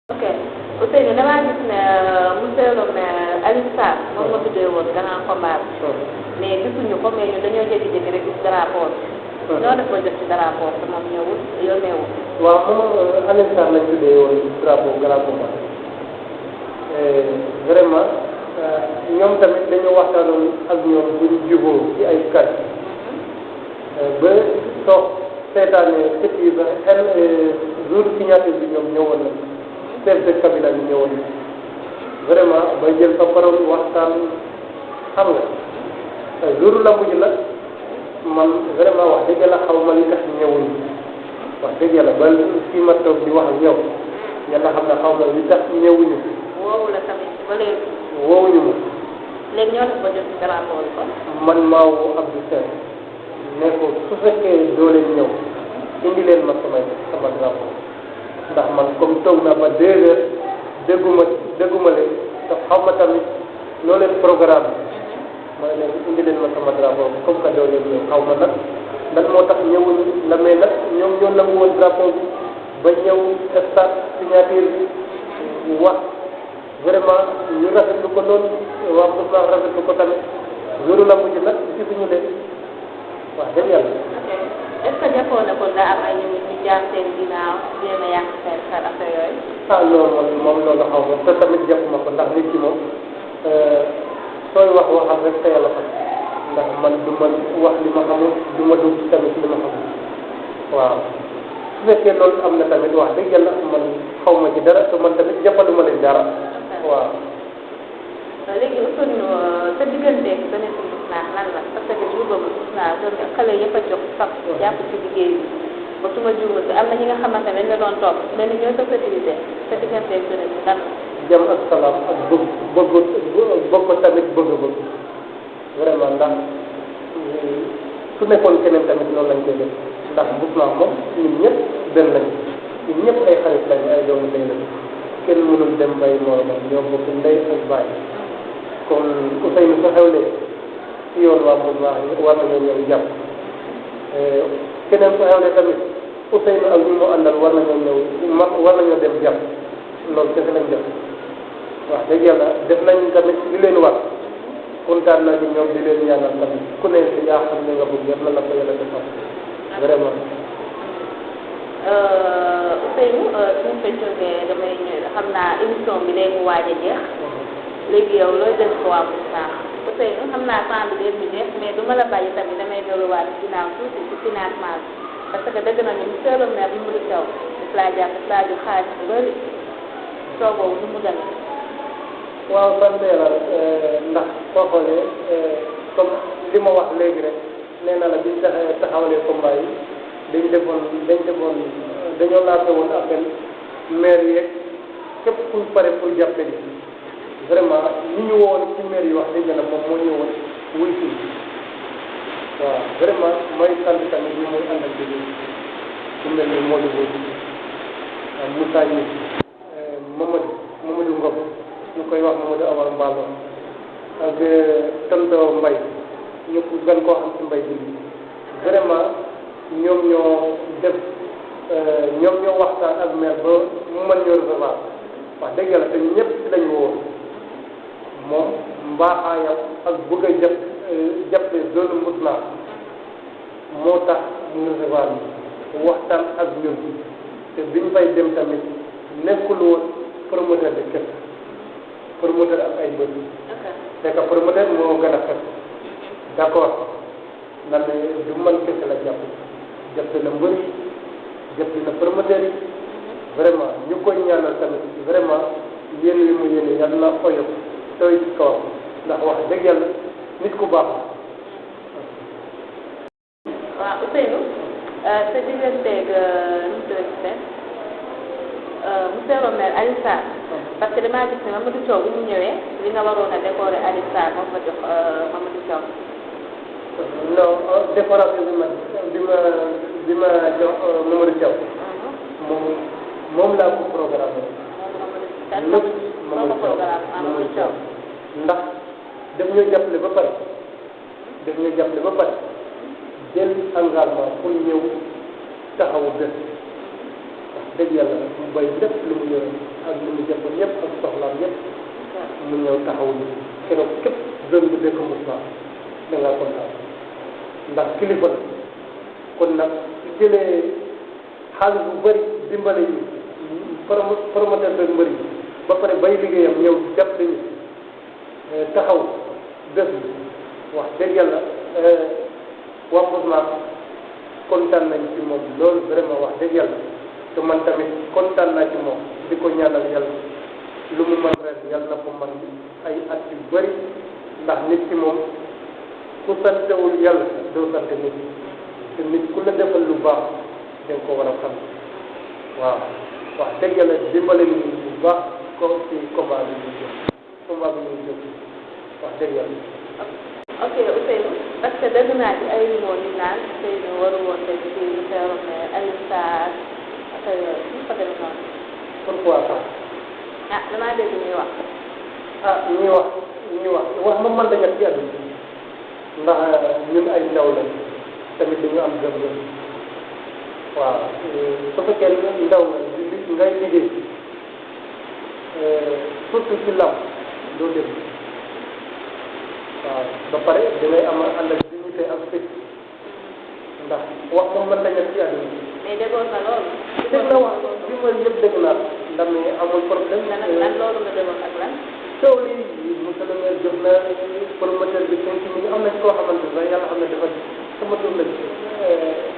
ok Ousseynou damaa gis ne monsieur le maire Alioune Sarr moom nga tuddee woon grand combat bi. mais gisuñu ko mais ñun dañoo jékki-jékki rek gis drapeau bi. ñoo def ba jot ci drapeau te moom ñëwul yónneewul. waaw moom Alioune Sarr lañ tuddee woon drapeau grand combat vraiment ñoom tamit dañoo waxtaanoon ak ñoom bu ñu jubóo ci ay kàddu ba toog seetaane kër yi ba xel jour signature bi ñoom ñëwoon nañ chef de cabinet bi ñëwoon na vraiment ba jël fa parole waxtaan xam nga jour lamb ji nag man vraiment wax dëgg yàlla xaw ma li tax ñëwuñu wax dëgg yàlla ba fii ma toog di wax ak yow yàlla xam na xaw ma li tax ñëwuñu. woowu la tamit ba léegi. woowuñu ma. léegi ñoo def ba jot ci drapeau bi kon. man maa woo Abdou Sène ne ko su fekkee doo leen ñëw indi leen ma sama drapeau ndax man comme toog naa ba 2 heures dégguma leen te xaw ma tamit loo leen programme ma ne leen indi leen ma sama drapeau comme que doo leen ñëw xaw ma nag lan moo tax ñëwuñu la mais nag ñoom ñoo nangu woon drapeau bi ba ñëw stade signature bi wax vraiment ñu rafetlu ko loolu waa Moussa rafetlu ko tamit loolu la mujj nag gisuñu leen wax dëgg yàlla. ok est-ce que jàppoon na kon daa am ay ñu jaar seen ginnaaw jéem a yàq seen xar affaire yooyu. ah loolu moom loolu xaw ma te tamit jàppuma ko ndax nit ki moom sooy wax waxal rek te yàlla xam ndax man du ma wax li ma xamul du ma dugg tamit li ma xamul waaw su fekkee loolu am na tamit wax dëgg yàlla man xaw ma ci dara te man tamit jàppaluma leen dara. waaw. léegi Ousseynou sa digganteeg sa nekk gis naa lan la parce que jour boobu gis naa xale yëpp a jox sax jàpp ci liggéey bi ba su ma juumul si am na ñi nga xamante ne dañ la doon topp mel ni ñoo sa fertilité sa digganteeg sa nekk lan la. jàmm ak salaam ak bëgg tamit bëgg-bëgg vraiment ndax su nekkoon keneen tamit noonu lañ koy def ndax bëgg naa moom ñun ñëpp benn lañ ñun ñëpp ay xarit lañ ay doomu ndey lañ kenn mënul dem bay moromam ñoo bokk ndey ak baay kon Ousseynou su xewlee ci yoon waa Mbour war nañoo ñëw jàpp keneen su xewlee tamit Ousseynou ak ñu mu àndal war nañoo ñëw war nañoo dem jàpp loolu kese lañ def wax dëgg yàlla def nañ tamit li leen war kontaan naa ci ñoom di leen ñaanal tamit ku ne yaa xam ne nga bëgg yëpp la ko yàlla defal vraiment. Ousseynou suñu ko jógee damay ñëw xam naa émission bi léegi mu waaj a jeex léegi yow looy def ko waa Moussa Ousseynou xam naa temps bi léegi mu jeex mais du ma la bàyyi tamit damay delluwaat ginnaaw tuuti ci financement bi parce que dëgg na ni monsieur le maire bi mu di taw daf laa jàpp daf laa jox xaalis bu bëri soo boobu nu mu demee. waaw sant yàlla ndax soo xoolee comme li ma wax léegi rek nee na la biñ taxawalee combat yi dañoo lancé woon appel maire yeeg képp kuy pare pour jàppale vraiment ñi ñu woon ci maire yi wax dëgg yàlla moom moo ñëwoon wuy si waaw vraiment may sant tamit ñi muy àndal di ku mel ni Modou Boy Moussa Yi Mamadou Ngom ñu koy wax Mamadou Awal Mballo ak tonto Mbaye ñëpp gën koo xam ci Mbaye bi vraiment ñoom ñoo waxtaan ak maire ba mu mën ñoo recevoir wax dëgg yàlla te ñëpp ci lañu woon moom mbaaxaayam ak bëgg a jàppale zone Mbousnakh moo tax mu recevoir ñu waxtaan ak ñun te biñ fay dem tamit nekkul woon promoteur de kër promoteur ak ay bët c'est que promoteur moo gën a fekk d'accord ndax du man kese la jàppale na mbër yi jàppale na promoteur yi vraiment ñu koy ñaanal tamit vraiment yéen li mu yéene yàlla na oyof tooy ci kawam ndax wax dëgg yàlla nit ku baax. waaw Ousseynou sa digganteeg nu mu tuddati monsieur le maire Alioune Sarr parce que damaa gis ne Mamadou Thiaw bu ñu ñëwee li nga waroon a décorer Alioune Sarr moom nga jox Mamadou Thiaw. non décoration bi ma jox Mamadou Thiaw moom laa ko programme lépp Mamadou Thiaw ndax daf ñoo jàppale ba pare jël engagement pour ñëw taxawu bés wax dëgg yàlla mu bay lépp lu mu yore ak lu mu jëfoon yëpp ak soxlaam yëpp mu ñëw taxaw ni keroog képp zone bu dëkk Moussa da ngaa kontaan ndax kilifa la kon nag su jëlee xaalis bu bëri dimbale yi promoteur beeg mbër yi ba pare bay liggéeyam ñëw def dañu taxaw bés bi wax dëgg yàlla waa Moussa kontaan nañ ci moom loolu vraiment wax dëgg yàlla te man tamit kontaan naa ci moom di ko ñaanal yàlla lu mu mën ren yàlla na ko man ay at yu bëri ndax nit ki moom ku santewul yàlla doo sant nit te nit ku la defal lu baax da nga ko war a xam waaw wax dëgg yàlla dimbale ni bu baax ko ci combat bi ñuy jël wax dëgg yàlla. ok Ousseynou parce que dégg naa ci ay mots yu naan Ousseynou waru woon tey ci feebaram ne Alioune Sarr affaire yooyu ñu ko demee noonu. pourquoi ça. ah damaa dégg ñuy wax. ñuy wax moom man dañu ci àdduna ndax ñun ay ndaw lañ tamit dañu am gëm-gëm waaw su fekkee ndaw ngay liggéey surtout ci lam doo dem waaw ba pare dangay am ànd ak dignité ak fit ndax wax moom man dañu ci àdduna. mais déggoon na loolu. dégg na wax li ma yëpp dégg naa ndax mi amul problème. lan loolu nga déggoon ak lan. coow lii monsieur le maire jox na promoteur bi 5 millions am nañ koo xamante ne yàlla xam ne dafa sama tur la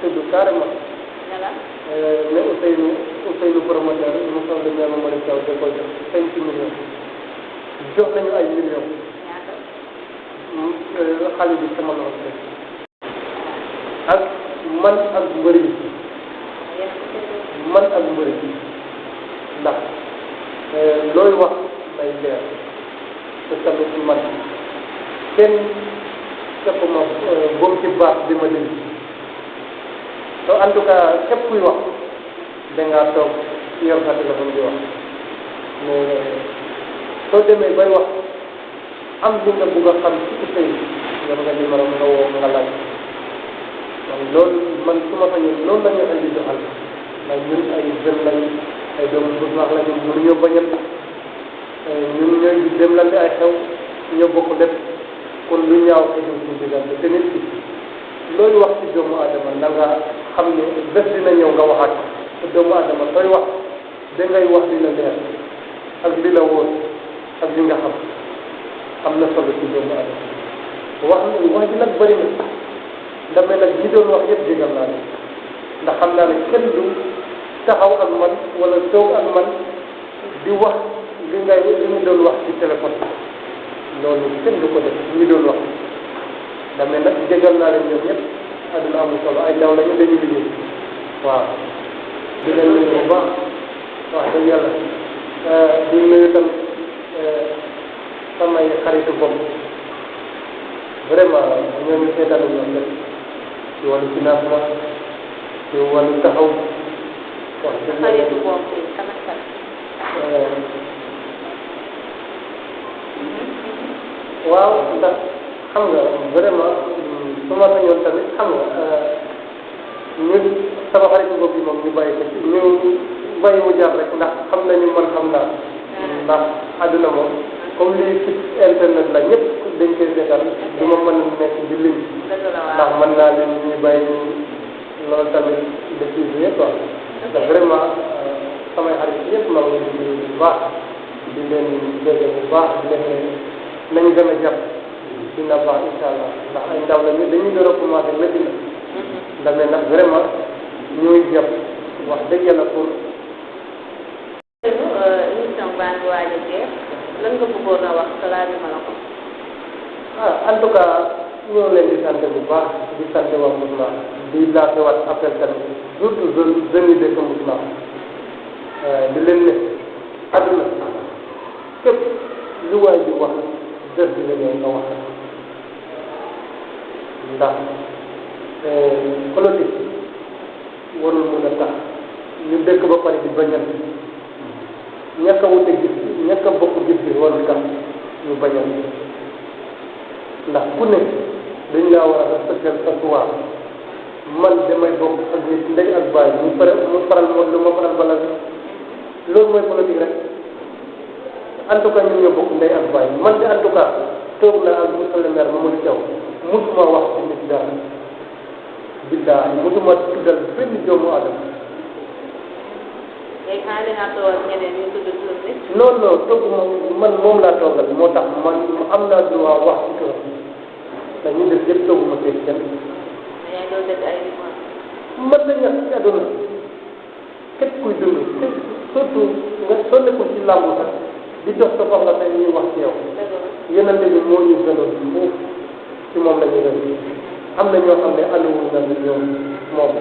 tudd carrément. voilà. ne Ousseynou promoteur mu soxla ñaar ma mën a caw da koy jox 5 millions jox nañu ay millions. ñaata. xale bi sama loxo rek ak man ak mbër yi ndax looy wax day leer te tamit man kenn képp ma boobu ci baax di ma dégg te en tout cas képp kuy wax dangaa toog yor sa téléphone di wax mais soo demee bay wax am li nga bugg a xam ci Ousseynou yor nga numéro nga woo nga laaj man loolu man su ma sañoon loolu la ñu indi doxal ndax ñun ay jeunes lañ ay doomu Moussa lañu mënuñoo bañ a ñun ñooy dem lante ay xew ñoo bokk lépp kon lu ñaaw xëjul ci diggante te nit ki looy wax ci doomu aadama na nga xam ne bés dina ñëw nga waxaat te doomu aadama sooy wax dangay wax li la leer ak li la wóor ak li nga xam am na solo ci doomu aadama wax ji nag bëri na damay nag ñi doon wax yëpp jégal naa ne ndax xam naa ne kenn du taxaw ak man wala toog ak man di wax li mu doon wax ci téléphone loolu kenn du ko def ñi doon wax damay nag jégal naa leen ñoom ñëpp àdduna amul solo ay ndaw lañu dañuy liggéey waaw di leen nuyu bu baax wax dëgg yàlla di nuyu tam samay xaritu bopp vraiment ñooñu seetaan ñoom lépp ci wàllu financement ci wàllu taxaw wax dëgg xaritu bopp yi kan ak kan. waaw ndax xam nga vraiment su ma sañoon tamit xam nga ñun sama xaritu bopp yi moom ñu bàyyi ko ci ñu bàyyi mu jaar rek ndax xam nañu man xam naa ndax àdduna moom comme lii ci internet la ñëpp dañ koy seetaan du ma mën a nekk di lim ndax mën naa leen ñuy bàyyi loolu tamit da ciy joué quoi ndax vraiment samay xarit yëpp maa ngi leen di bu baax di leen dégg bu baax di leen nañu gën a jàpp dina baax incha allah ndax ay ndaw lañu dañuy door a commencé métti na ndamee nag vraiment ñooy jàpp wax dëgg yàlla pour émission baa ngi waaj a jeex lan nga bëggoon a wax te laajuma la ko. en tout cas ñoo leen di sant bu baax di sant waa Moussa di lancé waat appel tamit surtout jeunes yi dëkk Moussa di leen ne àdduna képp lu waay di wax def di la ñëw nga wax ndax politique warul mën a tax ñu dëkk ba pare di bañal ñàkk a wute gis ñàkk a bokk gis bi warul tax ñu bañal ndax ku ne dañ laa war a respecter sa choix man damay bokk ak nit ndey ak baay mu faral Modou Lo ma faral Balla Gaye loolu mooy politique rek en tout cas ñun ñoo bokk ndey ak baay man de en tout cas toog naa ak monsieur le maire Mamadou Thiaw musuma wax ci nit dara billahi musuma tuddal benn doomu aadama. léegi xanaa da ngaa toog ak ñeneen ñu tudd tur nit. non non toog man moom laa toogal moo tax man am naa droit wax ci kër ndax ñu def yëpp tooguma teg kenn. mais yaa ngi doon def ay remarques. mën na ñàkk ci àdduna képp kuy dund surtout nga soo nekkul ci làmb sax di dox sa soxla tey ñuy wax ci yow. yenante bi moo ñu gënoon foofu ci moom la ñuy gën am na ñoo xam ne ànduwuñ nag ñoom moom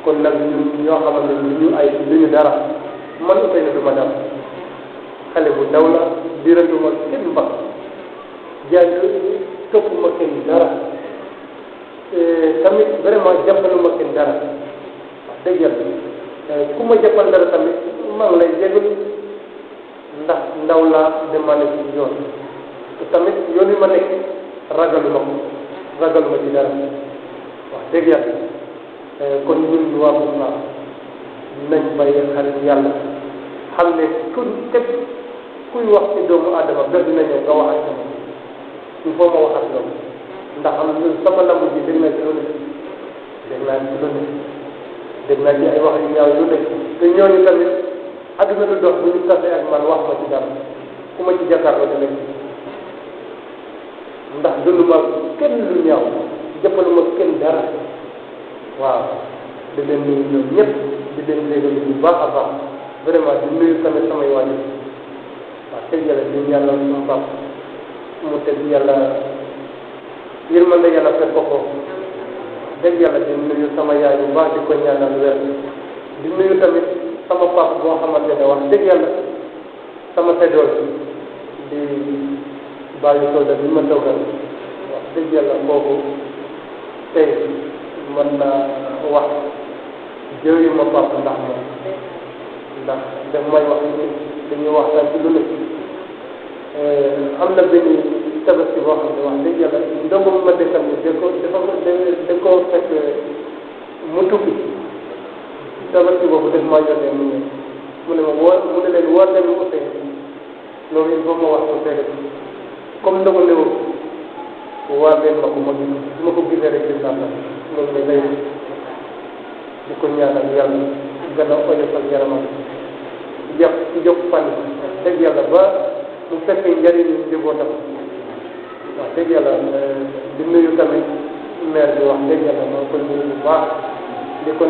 kon nag ñun ñoo xamante ne ñu ay lu ñu dara man utay na du ma dara xale bu ndaw la diranduma kenn mbag jàng topp ma kenn dara tamit vraiment jàppaluma kenn dara wax dëgg yàlla ku ma jàppal dara tamit maa ngi lay jégalu ndax ndaw laa dama nekk ci yoon te tamit yoon wi ma nekk ragaluma ci dara wax dëgg yàlla kon ñun waa Mbour nañ bàyyi xarit yàlla xam ne ku képp kuy wax ci doomu aadama ba dina ñëw nga wax ak sama il faut ma wax ak loolu ndax am na sama lamb ji dégg naa ci lu ne dégg naa ci lu ne dégg naa ci ay wax yu ñaaw yu ne te ñooñu tamit adduna du dox bu ñu tasee ak man wax ma ci dara ku ma ci jàkkaarloo da nekk ndax dund ma kenn lu ñaaw jëppaluma kenn dara waaw di leen nuyu ñoom ñëpp di leen léegi bu baax a baax vraiment di nuyu tamit samay waajur waaw tey yàlla di yàlla sama baax mu teg yàlla yërmande yàlla fekk ko foofu dëgg yàlla di nuyu sama yaay bu baax di ko ñaanal weer di nuyu tamit sama papa boo xamante ne wax dëgg yàlla sama sedool di bàyyi sooda bi ma toogal wax dëgg yàlla kooku tey mën naa wax jëriñu ma papa ndax moom ndax daf may wax ni dañuy waxtaan ci lu ne am na benn tabaski boo xam ne wax dëgg yàlla ndogu ma dëkkal ni da ko fekk mu tukki tabaski boobu daf maa yónnee mu ñëw mu ne ma mu ne leen war nañu utee loolu il faut ma wax ko tey comme ndogu newul waa benn ma ko ma gis su ma ko gisee rek gis naa loolu la day di ko ñaanal yàlla gën a oyofal yaramam ci jox fan dëgg yàlla ba mu fekk njëriñu njabootam wax dëgg yàlla di nuyu tamit maire bi wax dëgg yàlla moo koy nuyu bu baax di ko